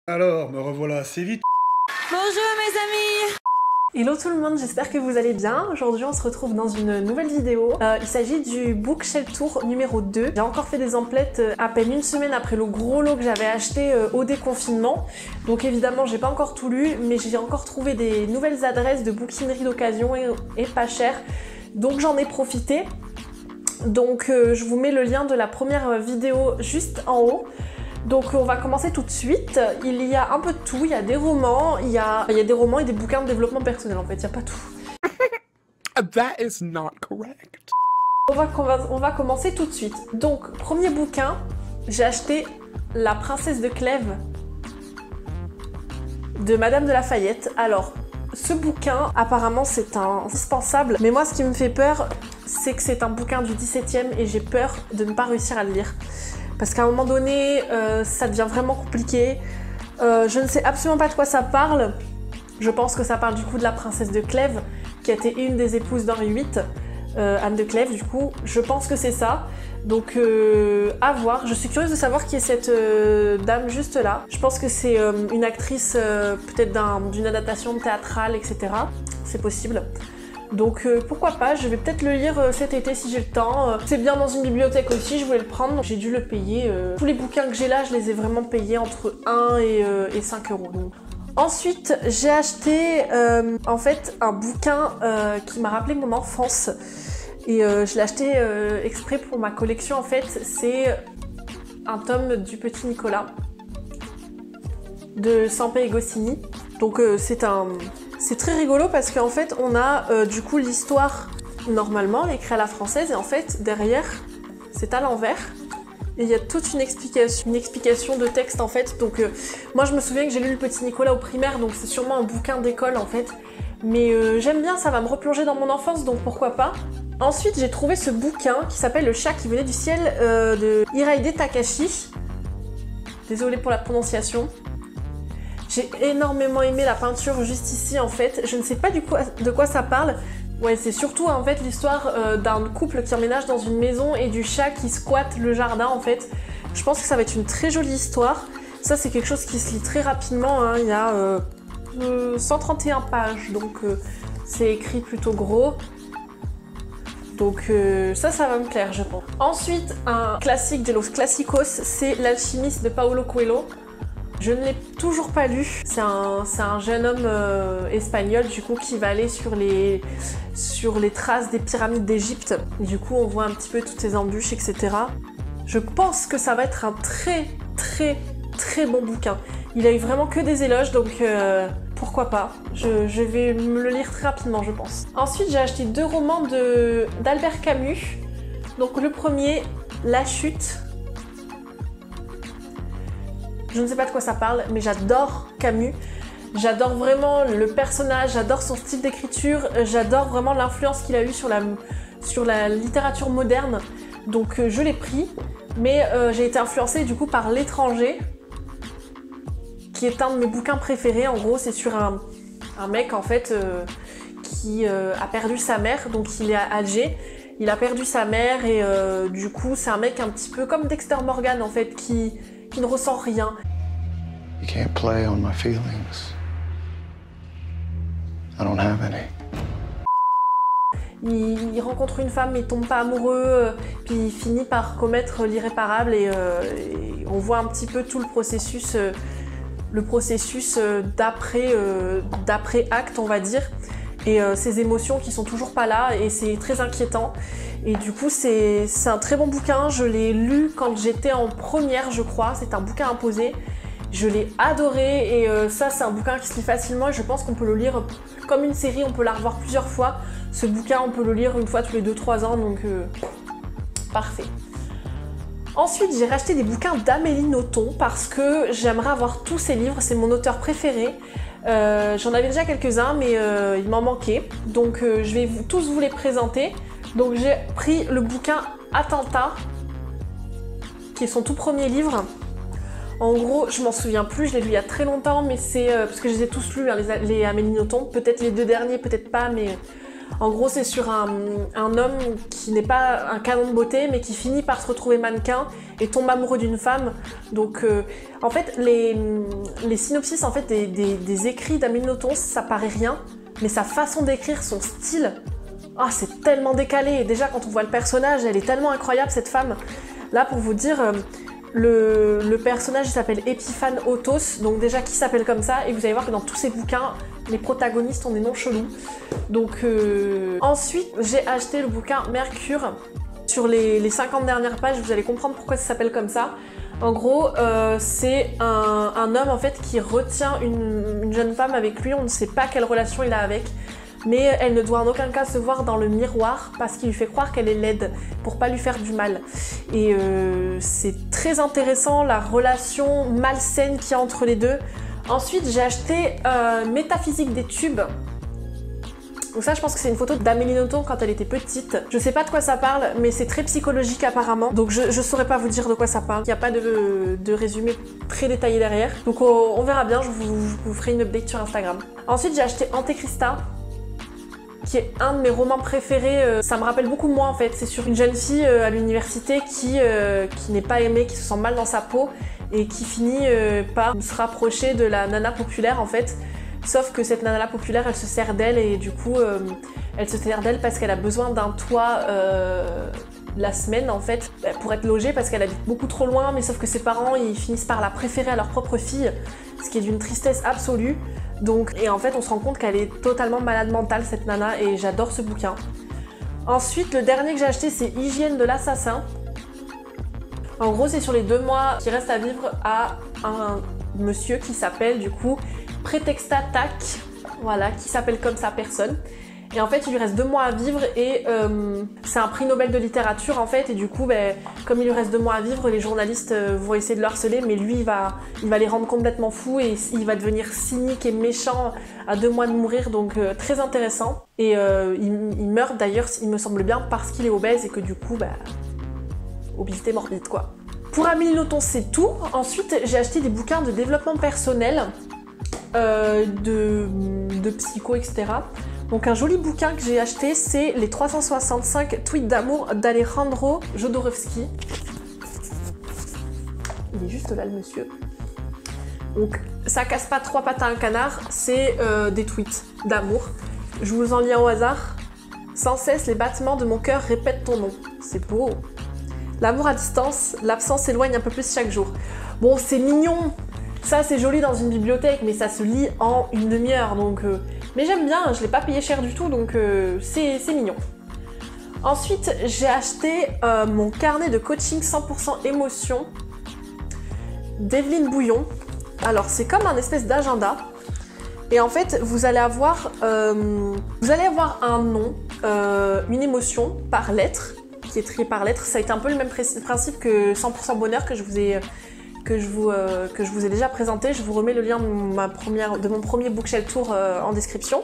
Alors, me revoilà assez vite. Bonjour mes amis! Hello tout le monde, j'espère que vous allez bien. Aujourd'hui on se retrouve dans une nouvelle vidéo. Il s'agit du Bookshelf Tour numéro 2. J'ai encore fait des emplettes à peine une semaine après le gros lot que j'avais acheté au déconfinement. Donc évidemment j'ai pas encore tout lu, mais j'ai encore trouvé des nouvelles adresses de bouquinerie d'occasion et pas cher. Donc j'en ai profité. Donc je vous mets le lien de la première vidéo juste en haut. Donc on va commencer tout de suite. Il y a un peu de tout, il y a des romans, il y a des romans et des bouquins de développement personnel en fait, il n'y a pas tout. That is not correct. On va commencer tout de suite. Donc premier bouquin, j'ai acheté La Princesse de Clèves de Madame de Lafayette. Alors ce bouquin apparemment c'est indispensable, mais moi ce qui me fait peur c'est que c'est un bouquin du 17e et j'ai peur de ne pas réussir à le lire. Parce qu'à un moment donné, ça devient vraiment compliqué. Je ne sais absolument pas de quoi ça parle. Je pense que ça parle du coup de la princesse de Clèves, qui a été une des épouses d'Henri VIII, Anne de Clèves du coup. Je pense que c'est ça. Donc à voir. Je suis curieuse de savoir qui est cette dame juste là. Je pense que c'est une actrice peut-être d'une adaptation théâtrale, etc. C'est possible. Donc pourquoi pas, je vais peut-être le lire cet été si j'ai le temps. C'est bien dans une bibliothèque aussi, je voulais le prendre, j'ai dû le payer. Tous les bouquins que j'ai là, je les ai vraiment payés entre 1 et 5 euros. Donc. Ensuite, j'ai acheté en fait un bouquin qui m'a rappelé mon enfance. Et je l'ai acheté exprès pour ma collection en fait. C'est un tome du Petit Nicolas de Sampé et Goscinny. Donc c'est très rigolo parce qu'en fait on a du coup l'histoire normalement écrite à la française et en fait derrière c'est à l'envers et il y a toute une explication de texte en fait. Donc moi je me souviens que j'ai lu le Petit Nicolas au primaire, donc c'est sûrement un bouquin d'école en fait, mais j'aime bien, ça va me replonger dans mon enfance, donc pourquoi pas. Ensuite j'ai trouvé ce bouquin qui s'appelle Le chat qui venait du ciel de Hiraide Takashi. Désolée pour la prononciation. J'ai énormément aimé la peinture juste ici en fait. Je ne sais pas de quoi ça parle. Ouais, c'est surtout en fait l'histoire d'un couple qui emménage dans une maison et du chat qui squatte le jardin en fait. Je pense que ça va être une très jolie histoire. Ça c'est quelque chose qui se lit très rapidement, hein. Il y a 131 pages, donc c'est écrit plutôt gros. Donc ça va me plaire je pense. Ensuite, un classique de los clásicos, c'est L'Alchimiste de Paulo Coelho. Je ne l'ai toujours pas lu. C'est un jeune homme espagnol du coup qui va aller sur les traces des pyramides d'Égypte. Du coup on voit un petit peu toutes ces embûches, etc. Je pense que ça va être un très très très bon bouquin. Il a eu vraiment que des éloges, donc pourquoi pas. Je vais me le lire très rapidement je pense. Ensuite j'ai acheté 2 romans d'Albert Camus. Donc le premier, La Chute. Je ne sais pas de quoi ça parle, mais j'adore Camus. J'adore vraiment le personnage, j'adore son style d'écriture, j'adore vraiment l'influence qu'il a eue sur la littérature moderne. Donc je l'ai pris, mais j'ai été influencée du coup par L'Étranger, qui est un de mes bouquins préférés. En gros, c'est sur un mec en fait qui a perdu sa mère, donc il est à Alger. Il a perdu sa mère et du coup c'est un mec un petit peu comme Dexter Morgan en fait, qui ne ressent rien. You can't play on my feelings. I don't have any. Il rencontre une femme mais il tombe pas amoureux, puis il finit par commettre l'irréparable et on voit un petit peu tout le processus d'après acte on va dire, et ces émotions qui sont toujours pas là et c'est très inquiétant. Et du coup c'est un très bon bouquin, je l'ai lu quand j'étais en première je crois, c'est un bouquin imposé. Je l'ai adoré et ça c'est un bouquin qui se lit facilement et je pense qu'on peut le lire comme une série, on peut la revoir plusieurs fois. Ce bouquin on peut le lire une fois tous les 2-3 ans, donc parfait. Ensuite j'ai racheté des bouquins d'Amélie Nothomb parce que j'aimerais avoir tous ses livres, c'est mon auteur préféré. J'en avais déjà quelques-uns mais il m'en manquait, donc je vais tous vous les présenter. Donc j'ai pris le bouquin Attentat, qui est son tout premier livre. En gros, je m'en souviens plus, je l'ai lu il y a très longtemps, mais c'est parce que je les ai tous lus, hein, les Amélie Nothomb. Peut-être les 2 derniers, peut-être pas, mais En gros, c'est sur un homme qui n'est pas un canon de beauté, mais qui finit par se retrouver mannequin et tombe amoureux d'une femme. Donc, en fait, les synopsis en fait, des écrits d'Amélie Nothomb, ça paraît rien, mais sa façon d'écrire, son style, ah, c'est tellement décalé. Et déjà, quand on voit le personnage, elle est tellement incroyable, cette femme. Là, pour vous dire, le personnage, il s'appelle Épiphane Othos, donc déjà, qui s'appelle comme ça, et vous allez voir que dans tous ces bouquins, les protagonistes ont des noms chelous. Donc, ensuite, j'ai acheté le bouquin Mercure. Sur les 50 dernières pages, vous allez comprendre pourquoi ça s'appelle comme ça. En gros, c'est un homme, en fait, qui retient une jeune femme avec lui, on ne sait pas quelle relation il a avec. Mais elle ne doit en aucun cas se voir dans le miroir parce qu'il lui fait croire qu'elle est laide pour pas lui faire du mal. Et c'est très intéressant la relation malsaine qu'il y a entre les deux. Ensuite, j'ai acheté Métaphysique des tubes. Donc ça, je pense que c'est une photo d'Amélie Nothomb quand elle était petite. Je sais pas de quoi ça parle, mais c'est très psychologique apparemment. Donc je saurais pas vous dire de quoi ça parle. Il n'y a pas de résumé très détaillé derrière. Donc on verra bien, je vous ferai une update sur Instagram. Ensuite, j'ai acheté Antechrista, qui est un de mes romans préférés. Ça me rappelle beaucoup moi en fait. C'est sur une jeune fille à l'université qui n'est pas aimée, qui se sent mal dans sa peau et qui finit par se rapprocher de la nana populaire en fait. Sauf que cette nana populaire, elle se sert d'elle et du coup, elle se sert d'elle parce qu'elle a besoin d'un toit la semaine en fait pour être logée parce qu'elle habite beaucoup trop loin. Mais sauf que ses parents, ils finissent par la préférer à leur propre fille, ce qui est d'une tristesse absolue. Donc, et en fait, on se rend compte qu'elle est totalement malade mentale, cette nana, et j'adore ce bouquin. Ensuite, le dernier que j'ai acheté, c'est Hygiène de l'assassin. En gros, c'est sur les 2 mois qui restent à vivre à un monsieur qui s'appelle, du coup, Prétexta Tac, voilà, qui s'appelle comme sa personne. Et en fait, il lui reste 2 mois à vivre et c'est un prix Nobel de littérature en fait. Et du coup, comme il lui reste 2 mois à vivre, les journalistes vont essayer de le harceler, mais lui, il va les rendre complètement fous et il va devenir cynique et méchant à 2 mois de mourir. Donc très intéressant. Et il meurt d'ailleurs, il me semble bien, parce qu'il est obèse et que du coup, obésité morbide quoi. Pour Amélie Nothomb, c'est tout. Ensuite, j'ai acheté des bouquins de développement personnel, de psycho, etc. Donc un joli bouquin que j'ai acheté, c'est les 365 tweets d'amour d'Alejandro Jodorowsky. Il est juste là le monsieur. Donc ça casse pas 3 pattes à un canard, c'est des tweets d'amour. Je vous en lis un au hasard. Sans cesse les battements de mon cœur répètent ton nom. C'est beau. L'amour à distance, l'absence éloigne un peu plus chaque jour. Bon, c'est mignon. Ça c'est joli dans une bibliothèque, mais ça se lit en une demi-heure, donc... Mais j'aime bien, je l'ai pas payé cher du tout, donc c'est mignon. Ensuite, j'ai acheté mon carnet de coaching 100% émotion d'Evelyne Bouillon. Alors, c'est comme un espèce d'agenda. Et en fait, vous allez avoir un nom, une émotion par lettre, qui est triée par lettre. Ça a été un peu le même principe que 100% bonheur que je vous ai déjà présenté. Je vous remets le lien de mon premier Bookshelf Tour en description.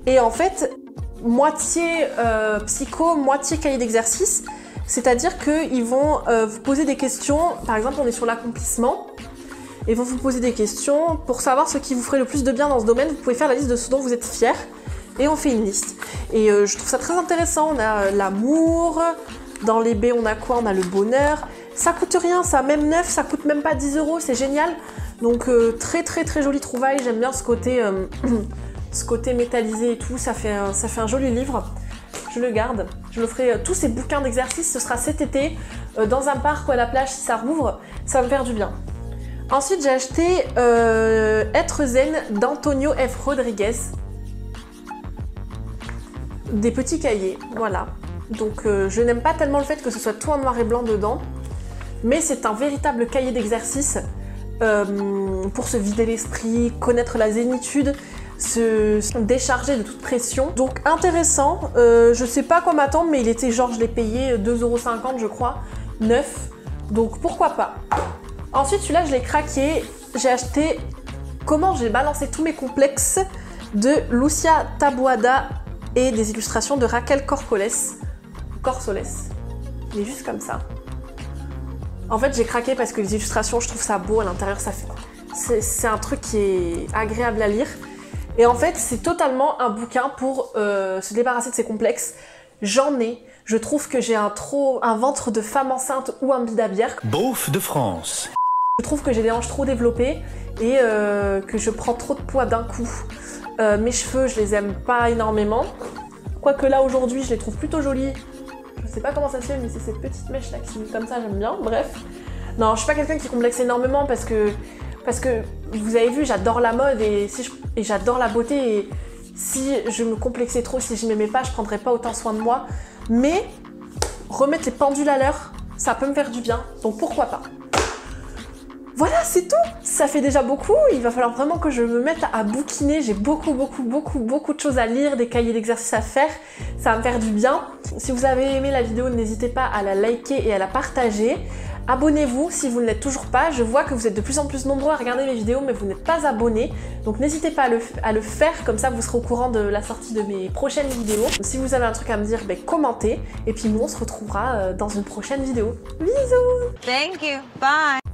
Et en fait, moitié psycho, moitié cahier d'exercice. C'est-à-dire qu'ils vont vous poser des questions. Par exemple, on est sur l'accomplissement. Ils vont vous poser des questions pour savoir ce qui vous ferait le plus de bien dans ce domaine. Vous pouvez faire la liste de ce dont vous êtes fier. Et on fait une liste. Et je trouve ça très intéressant. On a l'amour. Dans les B, on a quoi? On a le bonheur. Ça coûte rien, ça, même neuf, ça coûte même pas 10 €, c'est génial. Donc très très très jolie trouvaille, j'aime bien ce côté métallisé et tout, ça fait un joli livre. Je le garde, je le ferai, tous ces bouquins d'exercice, ce sera cet été, dans un parc ou à la plage si ça rouvre, ça va me faire du bien. Ensuite j'ai acheté Être zen d'Antonio F. Rodriguez. Des petits cahiers, voilà. Donc je n'aime pas tellement le fait que ce soit tout en noir et blanc dedans. Mais c'est un véritable cahier d'exercice pour se vider l'esprit, connaître la zénitude, se décharger de toute pression. Donc intéressant, je sais pas quoi m'attendre, mais il était genre, je l'ai payé 2,50 € je crois, neuf, donc pourquoi pas. Ensuite celui-là je l'ai craqué, j'ai acheté Comment j'ai balancé tous mes complexes de Lucia Taboada et des illustrations de Raquel Corsoles. Il est juste comme ça. En fait, j'ai craqué parce que les illustrations, je trouve ça beau à l'intérieur. C'est un truc qui est agréable à lire. Et en fait, c'est totalement un bouquin pour se débarrasser de ses complexes. J'en ai. Je trouve que j'ai un ventre de femme enceinte ou un bidabière. Beauf de France. Je trouve que j'ai des hanches trop développées et que je prends trop de poids d'un coup. Mes cheveux, je les aime pas énormément. Quoique là, aujourd'hui, je les trouve plutôt jolis. Je sais pas comment ça se fait, mais c'est cette petite mèche là qui est comme ça, j'aime bien. Bref. Non, je suis pas quelqu'un qui complexe énormément parce que vous avez vu, j'adore la mode et j'adore la beauté. Et si je me complexais trop, si je m'aimais pas, je prendrais pas autant soin de moi. Mais remettre les pendules à l'heure, ça peut me faire du bien. Donc pourquoi pas. Voilà, c'est tout. Ça fait déjà beaucoup. Il va falloir vraiment que je me mette à bouquiner. J'ai beaucoup de choses à lire, des cahiers d'exercices à faire. Ça va me faire du bien. Si vous avez aimé la vidéo, n'hésitez pas à la liker et à la partager. Abonnez-vous si vous ne l'êtes toujours pas. Je vois que vous êtes de plus en plus nombreux à regarder mes vidéos, mais vous n'êtes pas abonnés. Donc n'hésitez pas à le faire, comme ça vous serez au courant de la sortie de mes prochaines vidéos. Si vous avez un truc à me dire, commentez. Et puis nous, on se retrouvera dans une prochaine vidéo. Bisous! Thank you. Bye.